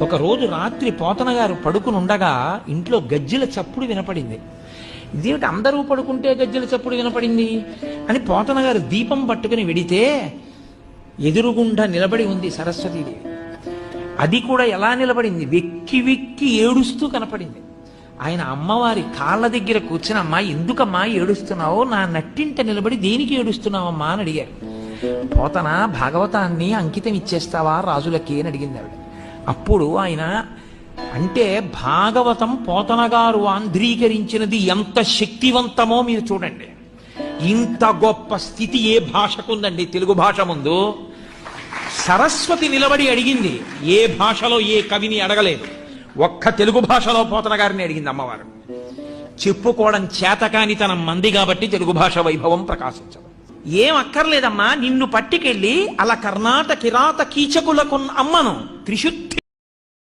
ఒక రోజు రాత్రి పోతన గారు పడుకుని ఉండగా ఇంట్లో గజ్జెల చప్పుడు వినపడింది. ఇదేమిటి అందరూ పడుకుంటే గజ్జెల చప్పుడు వినపడింది అని పోతన గారు దీపం పట్టుకుని వెడితే ఎదురుగుండా నిలబడి ఉంది సరస్వతీదేవి. అది కూడా ఎలా నిలబడింది, వెక్కి వెక్కి ఏడుస్తూ కనపడింది. ఆయన అమ్మవారి కాళ్ళ దగ్గర కూర్చుని, అమ్మా ఎందుకమ్మా ఏడుస్తున్నావో, నా నట్టింట నిలబడి దేనికి ఏడుస్తున్నావమ్మా అని అడిగారు. పోతన భాగవతాన్ని అంకితం ఇచ్చేస్తావా రాజులకి అని అడిగింది ఆవిడ. అప్పుడు ఆయన అంటే భాగవతం పోతన గారు ఆంధ్రీకరించినది ఎంత శక్తివంతమో మీరు చూడండి. ఇంత గొప్ప స్థితి ఏ భాషకుందండి తెలుగు భాష ముందు. సరస్వతి నిలబడి అడిగింది, ఏ భాషలో ఏ కవిని అడగలేదు, ఒక్క తెలుగు భాషలో పోతన గారిని అడిగింది అమ్మవారు. చెప్పుకోవడం చేతకాని తన మంది కాబట్టి తెలుగు భాష వైభవం ప్రకాశించదు. ఏం అక్కర్లేదమ్మా, నిన్ను పట్టుకెళ్ళి అలా కర్ణాటక కిరాత కీచకులకు అమ్మను త్రిశుద్ధి